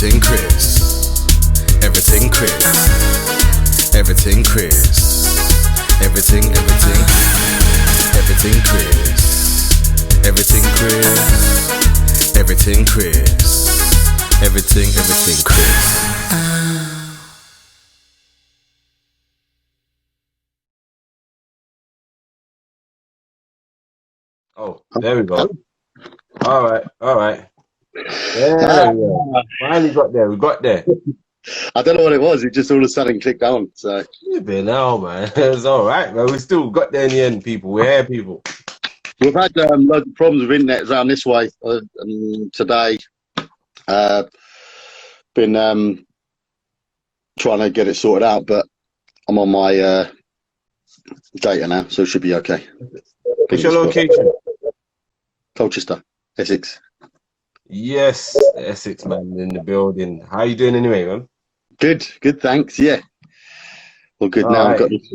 Everything Chris. Everything Chris. Everything Chris. Everything Chris. Everything Chris. Everything Chris. Everything Chris. Oh, there we go. All right. Yeah, finally got there. We got there. I don't know what it was. It just all of a sudden clicked on. So You've been now, man. It's all right, man. We still got there in the end, people. We're here, people. we've had loads of problems with internet around this way today. Been trying to get it sorted out, but I'm on my data now, so it should be okay. What's your location? Colchester, Essex. Yes, Essex, man, in the building. How you doing anyway, man? Good, thanks. Yeah, well, good All now. right. I've got this.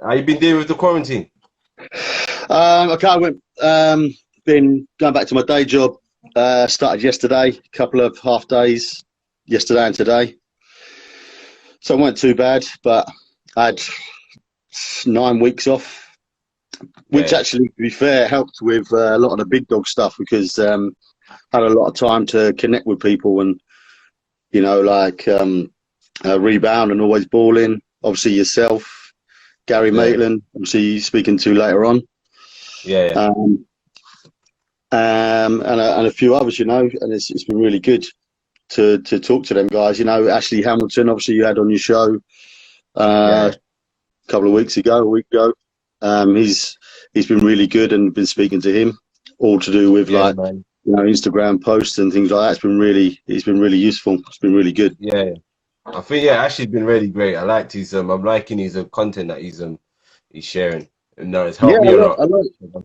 How you been dealing with the quarantine? Okay, I went. Been going back to my day job. Started yesterday. A couple of half days yesterday and today. So it weren't too bad, but I had 9 weeks off. Which actually, to be fair, helped with a lot of the big dog stuff because had a lot of time to connect with people and, you know, like Rebound and Always Balling. Obviously yourself, Gary Maitland, obviously speaking to later on. And a few others, you know, and it's been really good to talk to them guys. You know, Ashley Hamilton, obviously you had on your show a couple of weeks ago, a week ago. He's been really good and been speaking to him, all to do with like man. You know, Instagram posts and things like that. It's been really useful. It's been really good. Yeah, I think Ashley's been really great. I liked his I'm liking his content that he's sharing, and it's helped me a lot.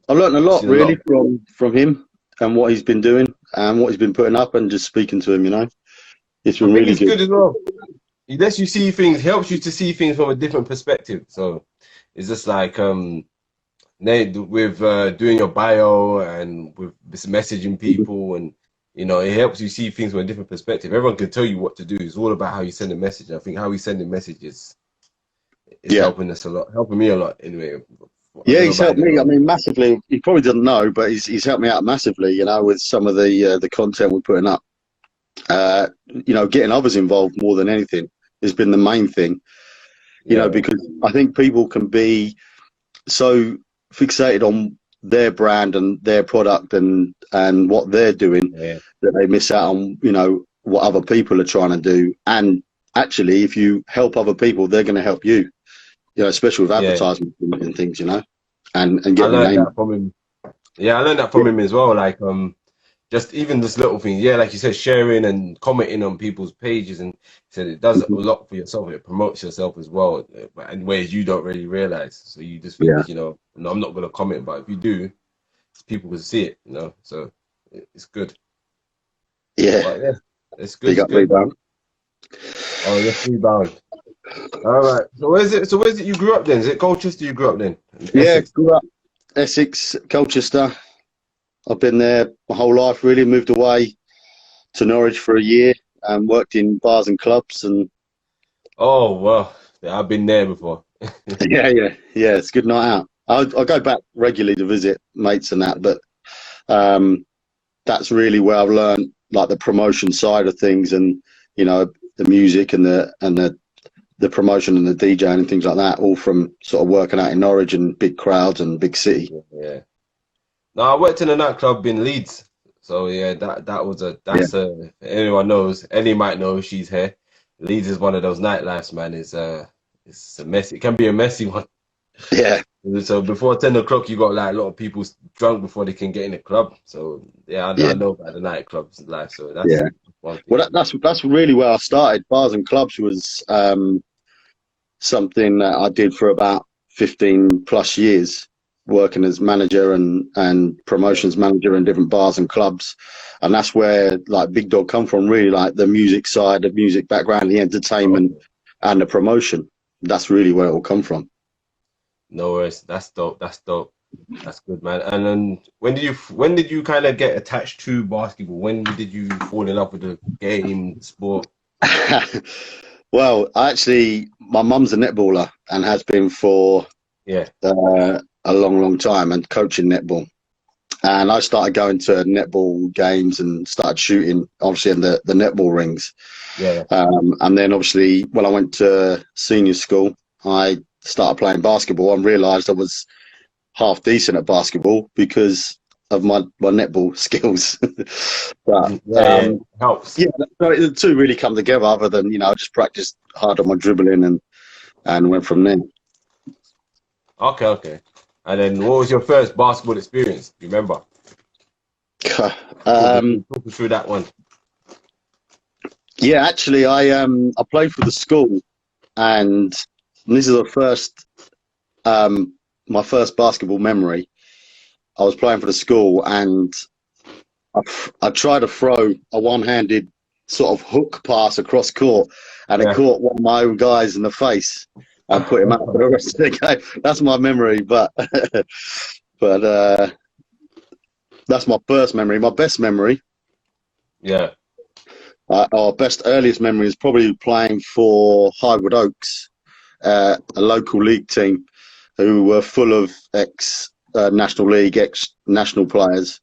I learned a lot really from him and what he's been doing and what he's been putting up and just speaking to him. You know, it's been really good. Good as well. He lets you see things, helps you to see things from a different perspective. So it's just like with doing your bio and with this messaging people, and you know, it helps you see things from a different perspective. Everyone can tell you what to do. It's all about how you send a message. I think how we send a message is helping us a lot, helping me a lot anyway. Yeah, he's helped me. I mean, massively. He probably doesn't know, but he's helped me out massively. You know, with some of the content we're putting up. You know, getting others involved more than anything has been the main thing. You know, because I think people can be so fixated on their brand and their product and what they're doing that they miss out on, you know, what other people are trying to do. And actually, if you help other people, they're going to help you. You know, especially with advertising and things, you know, and getting I learned that from him. Yeah, I learned that from him as well. Like just even this little thing, like you said, sharing and commenting on people's pages, and he said it does a lot for yourself. It promotes yourself as well, in ways you don't really realize. So you just think, you know, no, I'm not going to comment, but if you do, people will see it, you know. So it's good. Yeah, it's good. It's good. Rebound. Oh, yes, Rebound. All right. So where's it you grew up then? Is it Colchester you grew up then? Essex? Grew up Essex, Colchester. I've been there my whole life, really. Moved away to Norwich for a year and worked in bars and clubs. And oh, well, I've been there before. yeah, it's a good night out. I go back regularly to visit mates and that, but that's really where I've learned like the promotion side of things, and you know, the music and the promotion and the DJing and things like that, all from sort of working out in Norwich and big crowds and big city. Yeah. No, I worked in a nightclub in Leeds, so anyone knows, Ellie might know, she's here. Leeds is one of those nightlifes, man. It's a messy. It can be a messy one. Yeah. So before 10 o'clock, you got like a lot of people drunk before they can get in the club. So I know about the nightclubs life. So that's one thing. Well, that's really where I started. Bars and clubs was something that I did for about 15 plus years. Working as manager and promotions manager in different bars and clubs, and that's where like Big Dog come from, really, like the music side, the music background, the entertainment and the promotion. That's really where it will come from. No worries. That's dope. That's good, man. And then when did you kind of get attached to basketball? When did you fall in love with the game, sport? Well, actually, my mum's a netballer and has been for Yeah, a long, long time, and coaching netball. And I started going to netball games and started shooting, obviously, in the netball rings. yeah. And then, obviously, when I went to senior school, I started playing basketball and realised I was half decent at basketball because of my netball skills. But Yeah, helps. yeah, so the two really come together. Other than I just practiced hard on my dribbling and went from there. Okay, okay. And then what was your first basketball experience? Do you remember? Talk us through that one. Yeah, actually, I played for the school, and this is my first basketball memory. I was playing for the school, and I tried to throw a one-handed sort of hook pass across court, and it Yeah. caught one of my own guys in the face and put him out for the rest of the game. That's my memory, but but that's my first memory. My best memory, Yeah. our best earliest memory is probably playing for Highwood Oaks, a local league team who were full of ex-National League, ex-national players.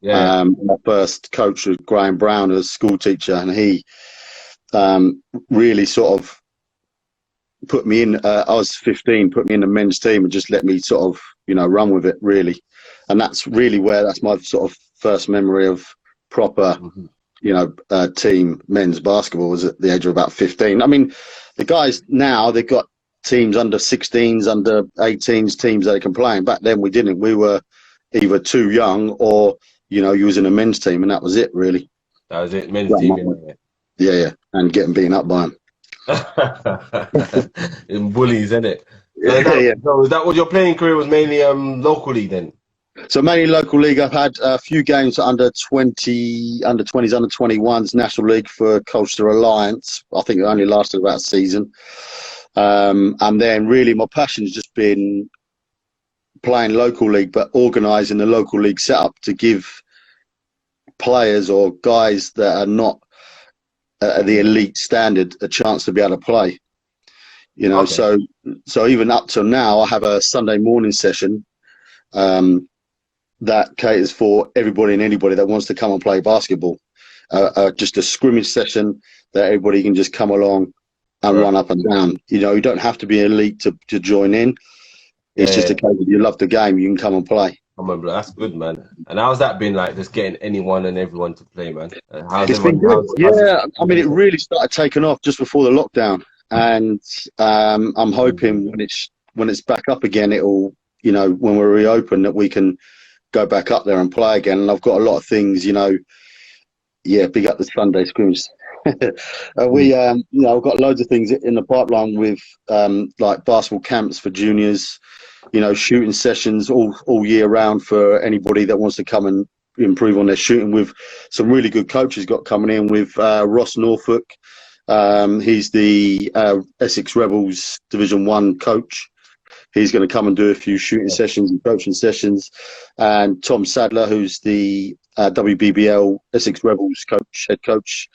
Yeah. My first coach was Graham Brown, as a school teacher, and he really sort of put me in. I was 15, put me in the men's team, and just let me sort of run with it really. And that's my sort of first memory of proper team men's basketball, was at the age of about 15. I mean, the guys now, they've got teams under 16s, under 18s, teams that they can play in. Back then we didn't. We were either too young or you was in a men's team, and that was it really. That was it. Men's team. Yeah, and getting beaten up by them. In bullies, isn't it? Yeah. So that was your playing career, was mainly locally then? So mainly local league. I've had a few games under 20s, under 21s, National League for Colchester Alliance. I think it only lasted about a season. And then really my passion has just been playing local league, but organising the local league setup to give players or guys that are not at the elite standard a chance to be able to play. Okay. So even up till now, I have a Sunday morning session that caters for everybody and anybody that wants to come and play basketball. Just a scrimmage session that everybody can just come along and run up and down. You don't have to be elite to join in. It's just a case of you love the game, you can come and play. That's good, man. And how's that been like, just getting anyone and everyone to play, man? It's been good. I mean, it really started taking off just before the lockdown, and I'm hoping when it's back up again, it'll when we're reopened, that we can go back up there and play again. And I've got a lot of things, big up the Sunday scrims. I've got loads of things in the pipeline with like basketball camps for juniors, shooting sessions all year round for anybody that wants to come and improve on their shooting, with some really good coaches got coming in with Ross Norfolk. He's the Essex Rebels Division 1 coach. He's going to come and do a few shooting sessions and coaching sessions. And Tom Sadler, who's the WBBL Essex Rebels head coach,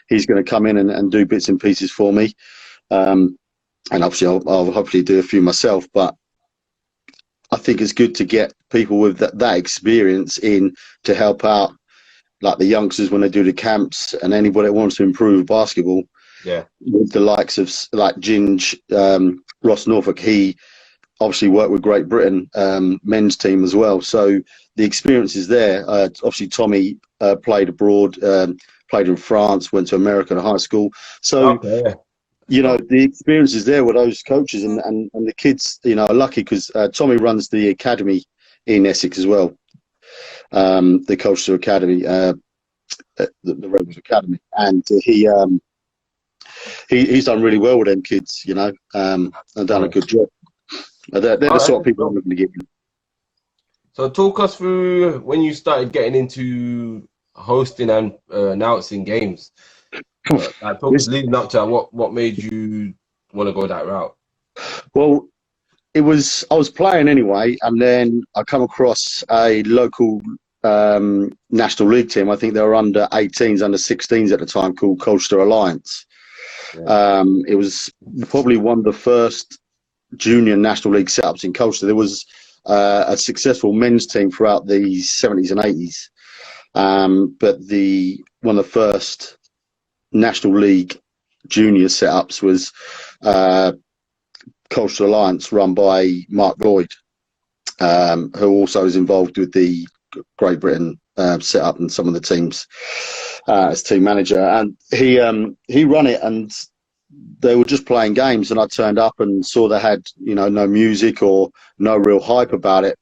he's going to come in and do bits and pieces for me. And obviously I'll hopefully do a few myself, but I think it's good to get people with that experience in to help out, like the youngsters when they do the camps, and anybody that wants to improve basketball. Yeah. With the likes of like Ginge, Ross Norfolk, he obviously worked with Great Britain men's team as well. So the experience is there. Obviously Tommy played abroad, played in France, went to America to high school. So the experience is there with those coaches, and the kids, are lucky because Tommy runs the academy in Essex as well, the Colchester Academy, the Rebels Academy, and he's done really well with them kids, and done a good job. They're the sort of people I'm looking to get in. So talk us through when you started getting into hosting and announcing games. Talk us leading up to what made you want to go that route. Well, I was playing anyway, and then I come across a local National League team. I think they were under 18s, under 16s at the time, called Colchester Alliance. Yeah. It was probably one of the first junior National League setups in Colchester. There was a successful men's team throughout the 70s and 80s, but one of the first National League junior setups was Colchester Alliance, run by Mark Lloyd, who also is involved with the Great Britain setup and some of the teams as team manager. And he run it, and they were just playing games, and I turned up and saw they had, no music or no real hype about it,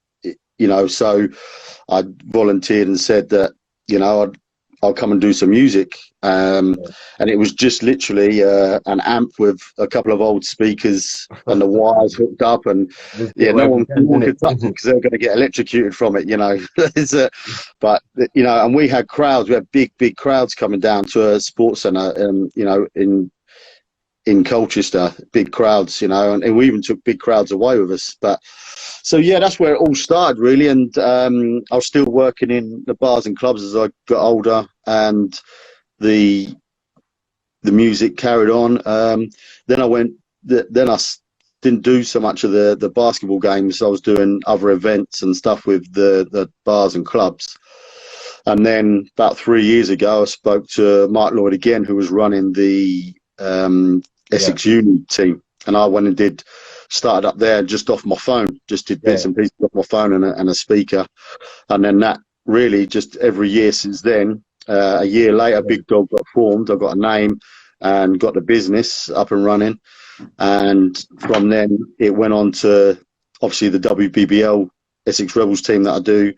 so I volunteered and said that, I'll come and do some music. And it was just literally an amp with a couple of old speakers and the wires hooked up, and no one could touch it because they were going to get electrocuted from it, But and we had crowds. We had big crowds coming down to a sports centre, in Colchester, big crowds, and we even took big crowds away with us. But so that's where it all started, really. And I was still working in the bars and clubs as I got older, and the music carried on. Then I didn't do so much of the basketball games. I was doing other events and stuff with the bars and clubs. And then about 3 years ago, I spoke to Mark Lloyd again, who was running the Essex Uni team, and I went and started up there just off my phone, just did bits and pieces off my phone and a speaker. And then that really just every year since then, a year later, Big Dogg got formed. I got a name and got the business up and running. And from then it went on to obviously the WBBL Essex Rebels team that I do,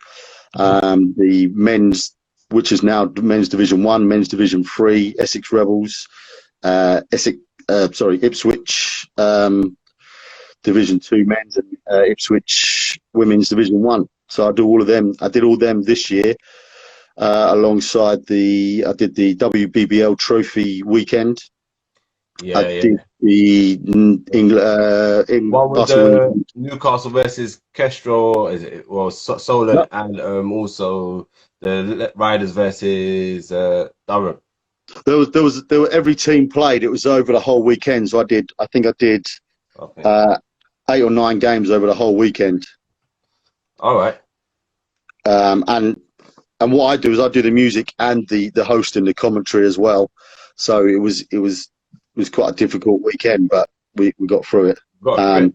the men's, which is now men's Division 1, men's Division 3, Essex Rebels, Ipswich Division 2 men's, and Ipswich Women's Division 1. So I do all of them. I did all them this year, alongside I did the WBBL Trophy weekend. Did the One with the Newcastle versus Kestrel, Solent, and also the Riders versus Durham. There were every team played. It was over the whole weekend. So I think I did 8 or 9 games over the whole weekend. All right. And what I do is I do the music and the hosting, the commentary as well. So it was quite a difficult weekend, but we got through it. All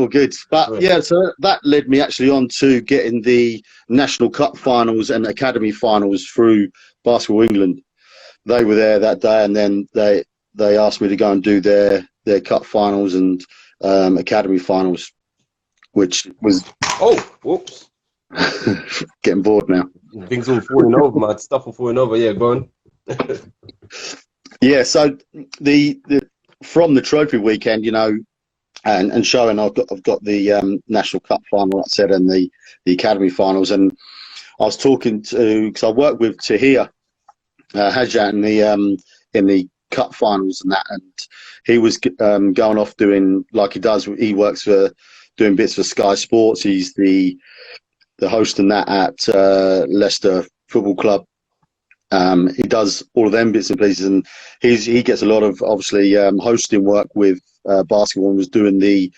good. But so that led me actually on to getting the National Cup finals and Academy finals through Basketball England. They were there that day, and then they asked me to go and do their cup finals and Academy finals, which was whoops. Getting bored now. Things all falling over, my stuff all falling over. Yeah, go on. So the from the trophy weekend, and showing I've got the National Cup final, like I said, and the Academy finals. And I was talking because I worked with Tahir Hajat in the Cup finals and that, and he was going off doing like he does. He works for doing bits for Sky Sports. He's the host and that at Leicester Football Club. He does all of them bits and pieces, and he gets a lot of obviously hosting work with basketball, and was doing the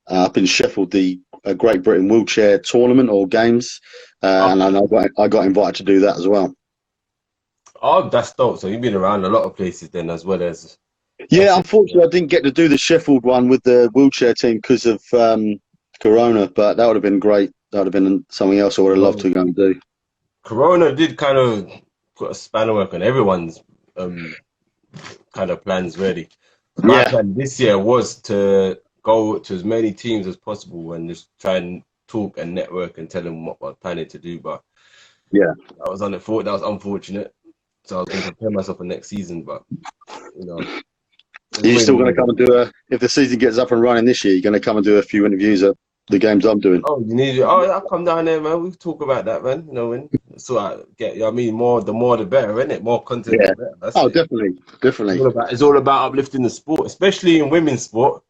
up in Sheffield the Great Britain wheelchair tournament or games, and I got invited to do that as well. Oh, that's dope. So you've been around a lot of places then, as well as. Yeah, unfortunately, I didn't get to do the Sheffield one with the wheelchair team because of Corona, but that would have been great. That would have been something else I would have loved to go and do. Corona did kind of put a spanner work on everyone's kind of plans, really. My plan this year was to go to as many teams as possible and just try and talk and network and tell them what we're planning to do. But that was unfortunate. So I was going to prepare myself for next season, but You're still going to come and do if the season gets up and running this year, you're going to come and do a few interviews at the games I'm doing. Oh, you need it. Oh, I'll come down there, man. We'll talk about that, man. When I get, the more the better, isn't it? More content, the better. Definitely. It's all about uplifting the sport, especially in women's sport.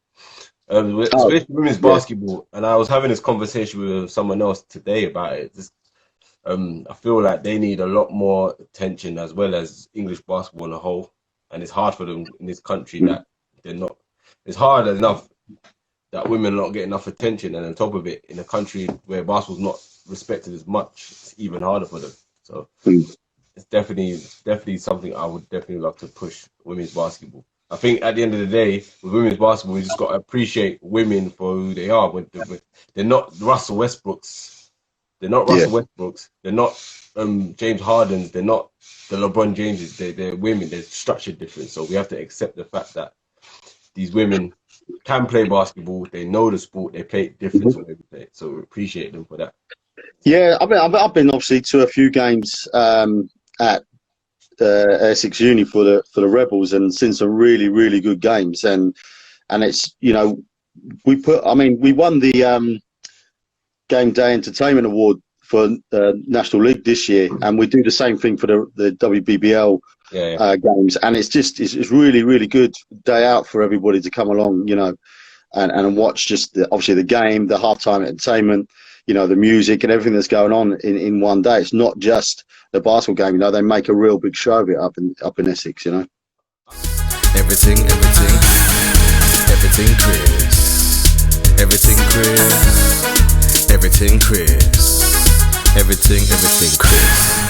Oh, Especially women's yeah. basketball. And I was having this conversation with someone else today about it. I feel like they need a lot more attention as well as English basketball on a whole. And it's hard for them in this country that they're not. It's hard enough that women are not getting enough attention, and on top of it, in a country where basketball's not respected as much, it's even harder for them. So it's definitely something I would definitely love to push women's basketball. I think at the end of the day, with women's basketball, we just got to appreciate women for who they are. They're not Russell Westbrooks. They're not Yeah. Russell Westbrooks. They're not James Hardens. They're not the LeBron Jameses. They're women. They're structured different. So we have to accept the fact that these women can play basketball. They know the sport. They play it different to what we play. So we appreciate them for that. Yeah, I've been obviously to a few games at Essex Uni for the Rebels, and seen some really, really good games. And it's, you know, we won the Game Day Entertainment Award for National League this year, and we do the same thing for the WBBL games. And it's really, really good day out for everybody to come along, you know, and watch just obviously the game, the halftime entertainment, you know, the music and everything that's going on in one day. It's not just the basketball game, you know. They make a real big show of it up in Essex, you know. Everything Chris. Everything Chris. Everything Chris. Everything Chris.